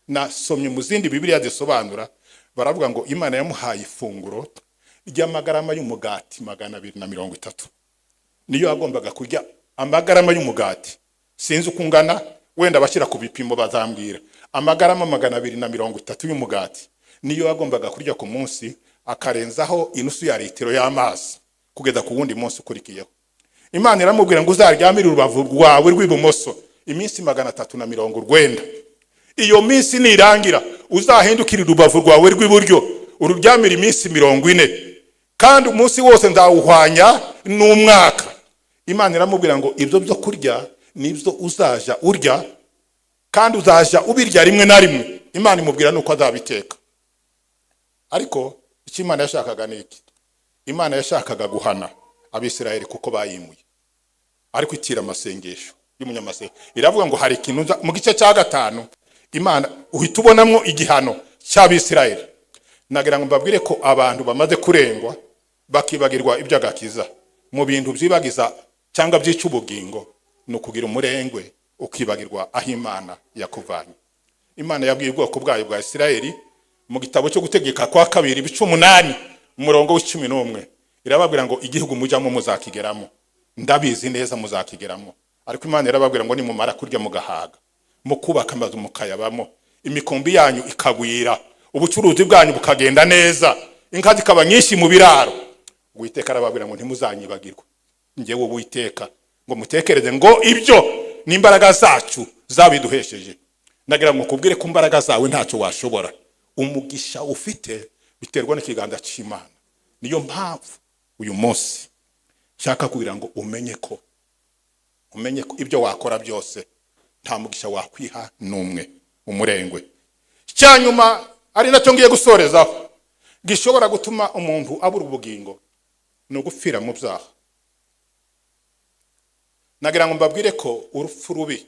Nasomye mu zindi Bibiliya zisobanura, baravuga ngo Imana yamuhaye ifunguro ry'amagarama y'umugati 230. Niyo agombaga kurya amagarama y'umugati. Sinzi ukungana, wenda bashyira ku bipimo bazambwira amagarama 230 y'umugati niyo yagombaga kurya ku munsi, akarenzaho inusu ya litiro y'amazi kugeza ku wundi munsi ukurikiyeho. Imana iramubwira ngo uzaryamire urubavu rwawe rw'ibumoso iminsi 390. Iyo minsi nirangira uzahindukira urubavu rwawe rw'iburyo ururyamire iminsi 40, kandi umunsi wose ndawuhwanya n'umwaka. Imana iramubwira ngo ibyo byo kurya nibyo uzaja urya, kandi uzaja ubirya rimwe na rimwe. Imana imubwira nuko azabiteka. Ariko icyo Imana yashakaga ni iki? Imana yashakaga guhana Abisirayeli kuko bayimuye, ariko itira amasengesho y'umunyamasengesho. Iravuga ngo hari ikintu mu gice cya 5 Imana uhita ubonamwo igihano cy'Abisirayeli. Nagira ngo mbabwire ko abantu bamaze kurengwa bakibagirwa iby'agakiza, mu bintu byibagiza cyangwa byica ubugingo no kugira umurengwe, ukibagirwa aho Imana yakuvanye. Imana yabwiye ubwoko bwayo bwa Isirayeli mu gitabo cyo gutegeka kwa 2:8 umurongo w'11, irababwira ngo igihugu mujyamo muzakigeramo, ndabizi neza muzakigeramo. Ariko Imana irababwira ngo nimumara kurya mugahaga, mukubaka amazu mukayabamo, imikumbi yanyu ikagwira, ubucuruzi bwanyu bukagenda neza, inka zikaba nyinshi mu biraro. Uwiteka arababwira ngo ntimuzanyibagirwa njyewe Uwiteka, ngo mutekereze ngo ibyo n'imbaraga zacu zabiduhesheje. Nagira ngo kubwire ko imbaraga zawe ntacyo washobora. Umugisha ufite biterwa n'ikiganza cy'Imana. Niyo mpamvu uyu munsi shaka kugira ngo umenye ko ibyo wakora byose nta mugisha wakwiha n'umwe, umurengwe. Cyanyuma ari nacyo ngiye gusorezaho gishobora gutuma umuntu abura ubugingo, no gupfira mu byaha. Nagira ngo mbabwire ko urupfu rubi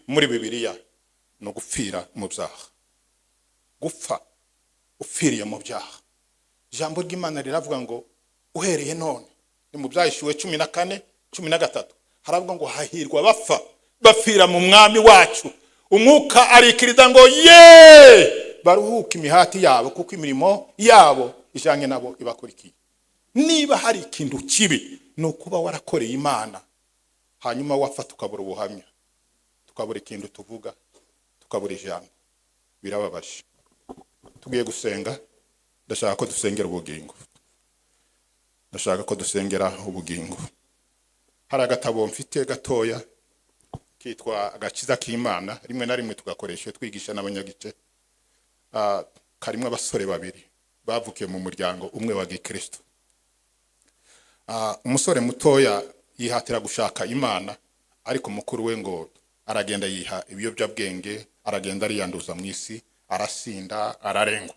muri Bibiliya no gupfira mu byaha, gupfa upfiriye mu byaha. Ijambo ry'Imana riravuga ngo uhereye none, ni mu Byahishuwe 14:13, haravuga ngo hahirwa bapfa bapfira mu mwami wacu. Umwuka arikiriza ngo baruhuka imihati yabo, kuko imirimo yabo ijanye nabo ibakurikiye. Niba hari ikintu kibi no kuba warakoreye Imana hanyuma wapfa tukabura ubuhamya, tukabura ikintu tuvuga, tukabura ijambo, birababaje. Tugiye gusenga, ndashaka ko dusengera ubugingo. Ndashaka ko dusengera ubugingo. Hari agatabo mfite gatoya kitwa Agakiza k'Imana, rimwe na rimwe tugakoresha twigisha n'abanyagice. Karimo abasore babiri bavukiye mu muryango umwe wa Gikristo. Umusore mutoya yihatira gushaka Imana, ariko mukuru we ngo aragenda yiha ibiyobyabwenge, aragenda ariyanduza mu isi, arasinda, ararengwa.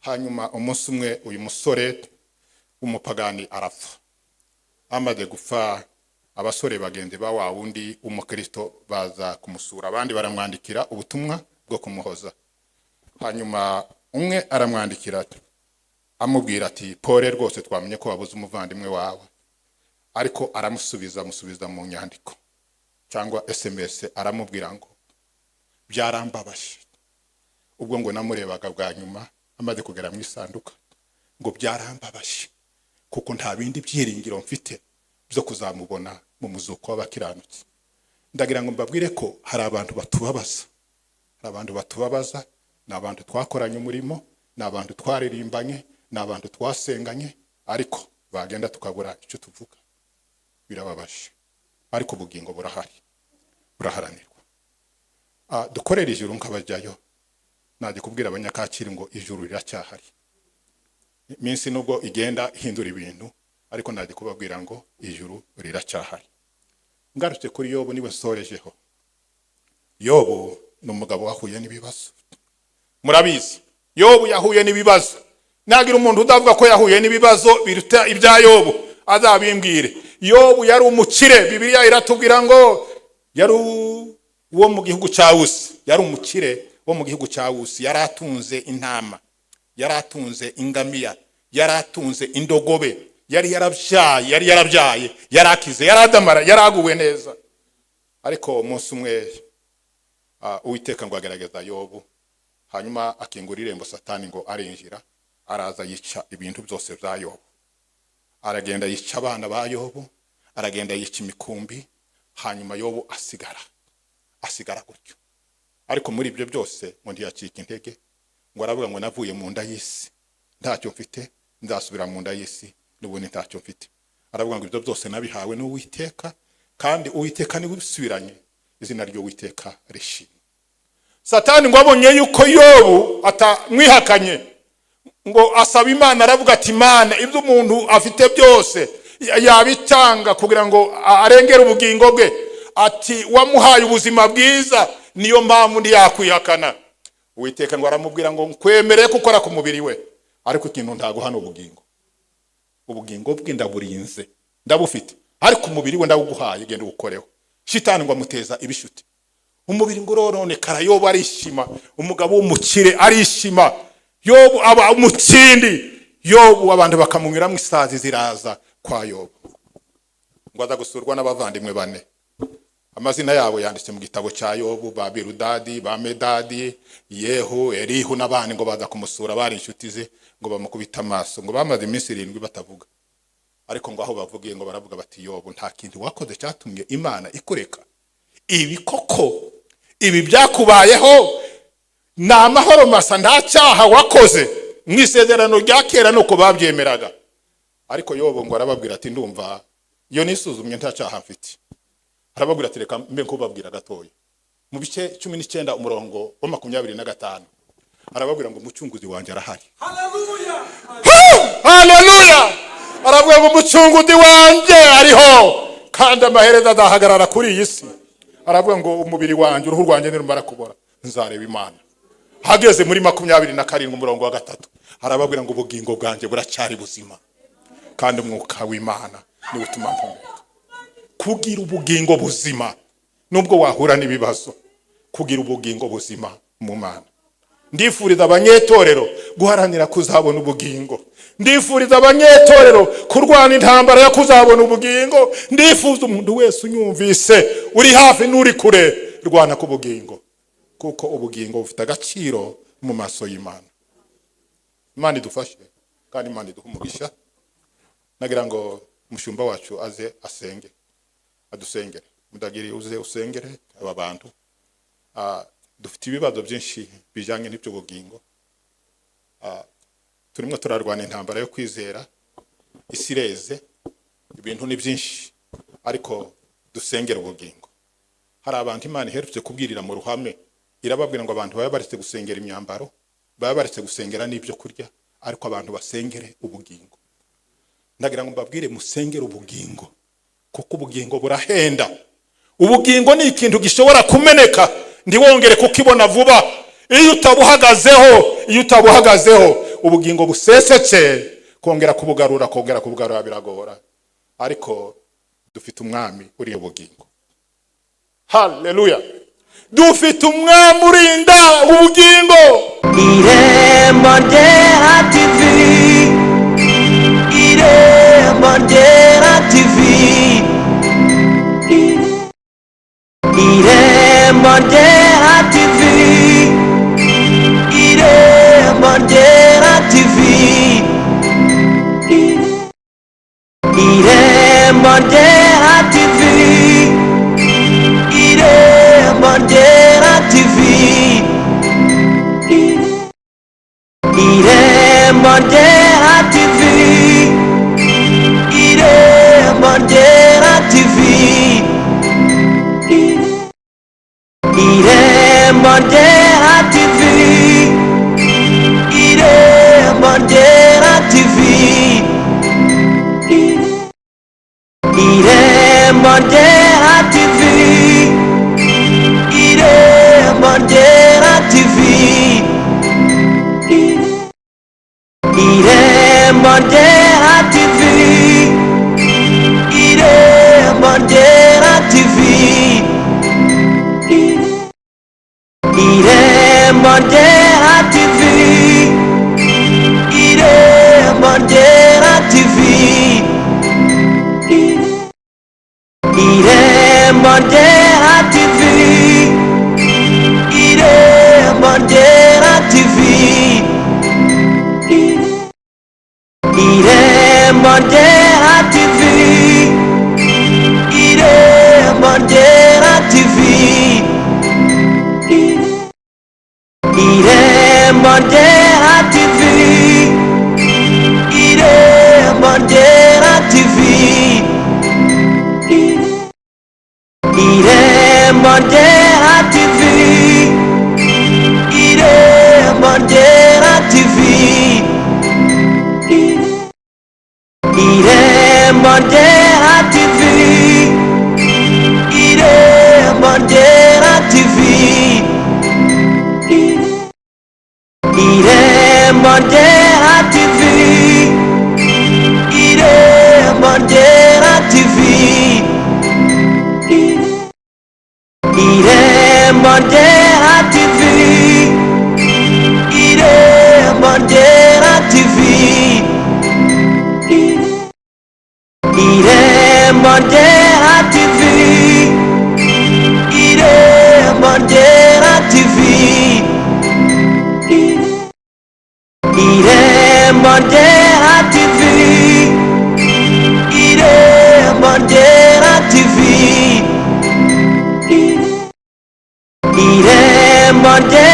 Hanyuma umunsi umwe uyu musore w'umupagani arapfa. Amaze gupfa, abasore bagenzi ba wa wundi umukristo baza kumusura, abandi baramwandikira ubutumwa bwo kumuhoza. Hanyuma umwe aramwandikira amubwira ati pole rwose twamenye ko wabuze umuvandimwe wawe, ariko amusubiza mu nyandiko cyangwa SMS, aramubwira ngo byarambabaje ubwo ngo namurebaga bwa nyuma amaze kugera mu isanduka, ngo byarambabaje kuko nta bindi byiringiro mfite byo kuzamubona mu muzuko w'abakiranutsi. Ndagira ngo mbabwire ko hari abantu batubabaza, ni abantu twakoranye umurimo, ni abantu twaririmbanye, ni abantu twasenganye, ariko bagenda tukabura icyo tuvuga. Birababaje, ariko ubugingo burahari, buraharanirwa. Dukorera ijuru nk'abajyayo. Naje kubwira abanyakaciri ngo ijuru riracyahari. Iminsi nubwo igenda hindura ibintu, ariko naje kubabwira ngo ijuru riracyahari. Ngarutse kuri Yobu niwe sorejeho. Yobu ni umugabo wahuye n'ibibazo. Murabizi, Yobu yahuye n'ibibazo. Nagira umuntu udavuga ko yahuye n'ibibazo biruta ibya Yobu azabimbwire. Yobu yari umukire. Bibiliya iratubwira ngo yari uwo mu gihugu cya Usi, yari umukire wo mu gihugu cya Usi. Yari atunze intama, yari atunze ingamiya, yari atunze indogobe, yari yarabyaye, yari akize, yari adamara, yari aguwe neza. Ariko umunsi umwe Uwiteka ngo agerageza Yobu, hanyuma akingura irembo Satani ngo arinjira, araza yica ibintu byose bya Yobu. Aragenda yica abana ba Yobu, aragenda yica imikumbi, hanyuma Yobu asigara gutyo. Ariko muri ibyo byose ngo ntiyacika intege, ngo aravuga ngo navuye mu nda y'isi ntacyo mfite, nzasubira mu nda y'isi n'ubundi ntacyo mfite. Aravuga ngo ibyo byose nabihawe n'Uwiteka, kandi Uwiteka niwe ubisubiranye, izina ry'Uwiteka rishimwe. Satani ngo abonye yuko Yobu atamwihakanye, ngo asaba Imana, aravuga ati Imana, ibyo umuntu afite byose yabitanga kugira ngo arengere ubugingo bwe, ati wamuhaye ubuzima bwiza, niyo mpamvu ndi yakwihakana. Uwiteka ngo aramubwira ngo nkwemereye gukora ku mubiri we, ariko ikintu ntaguhana ubugingo bwe ndaburinze, ndabufite, ariko umubiri we ndawuguhaye, genda uwukoreho. Shitani ngo amuteza ibishuti, umubiri ngo urononekara. Yobu arishima, umugabo w'umukire arishima, Yobu aba umukindi. Yobu abantu bakamunyuramo isazi ziraza kwa Yobu, ngo aza gusurwa n'abavandimwe 4. Amazina yabo yanditse mu gitabo cya Yobu, ba Biludadi, ba Medadi, Yehu, Elihu n'abandi, ngo baza kumusura, bari inshuti ze, ngo bamukubita amaso, ngo bamaze iminsi 7 batavuga. Ariko ngo aho bavugiye ngo baravuga bati Yobu, nta kintu wakoze cyatumye Imana ikureka. Ibi koko ibi byakubayeho na amahoro masa, nta cyaha wakoze mu isezerano rya kera nuko babyemeraga. Ariko Yobu ngo arababwira ati ndumva iyo nisuzumye nta cyaha mfite. Arababwira ati reka mbe nkubabwira gatoya. Mu bice 19 umurongo wa 25 arababwira ngo umucunguzi wanje arahari. Haleluya, haleluya. Aravuga ngo umucunguzi wanje ariho, kandi amaherezo azahagarara kuri iyi si. Aravuga ngo umubiri wanje, uruhu rwanje nirumara kubora, nzareba Imana. Hageze muri 27 umurongo wa 3 arababwira ngo ubugingo bwanje buracyari buzima, kandi umwuka w'Imana ni utuma mpumuka. Kugira ubugingo buzima, nubwo wahura n'ibibazo, kugira ubugingo buzima mu Mana. Ndifuriza abanyetorero guharanira kuzabona ubugingo. Ndifuriza abanyetorero kurwana intambara yo kuzabona ubugingo. Ndifuza umuntu wese unyumvise, uri hafi n'uri kure, rwana ku bugingo, kuko ubugingo bufite agaciro mu maso y'Imana. Imana idufashe kandi Imana iduhe umugisha. Nagira ngo umushumba wacu aze asenge, adusengere. Mudagiri uze usengere aba bantu. Dufite ibibazo byinshi bijyanye n'ibyo bugingo. Turimo turarwana intambara yo kwizera, isireze, ibintu ni byinshi, ariko dusengera ubugingo. Hari abantu Imana iherutse kubwirira mu ruhame, irababwira ngo abantu baba baretse gusengera imyambaro, baba baretse gusengera n'ibyo kurya, ariko abantu basengere ubugingo. Ndagira ngo mbabwire musengere ubugingo, kuko ubugingo burahenda. Ubugingo ni ikintu gishobora kumeneka, ndiwongere kukibona vuba. Iyo utabuhagazeho ubugingo busesetse, kongera kubugarura biragora. Ariko dufite umwami uri ubugingo. Haleluya. Dufite umwami urinda ubugingo. Irembo ryera TV, Irembo ryera TV, Irembo ryera TV, Irembo ryera TV, Irembo ryera TV, Irembo ryera TV, Irembo ryera TV, Irembo ryera TV, Irembo ryera TV, Irembo ryera TV, Irembo ryera TV, Irembo ryera TV, Irembo ryera TV, Irembo ryera TV, Irembo Bandera TV, Irembo Ndera TV, Irembo Ndera TV, Irembo Ndera TV, Irembo Ndera TV, Irembo Ndera TV, Irembo Ndera TV, Irembo Ndera TV, Irembo Ndera TV, Irembo Ndera TV, Irembo Ndera TV, Irembo Ndera TV, Irembo Ndera TV, Irembo Ndera TV, Irembo Ndera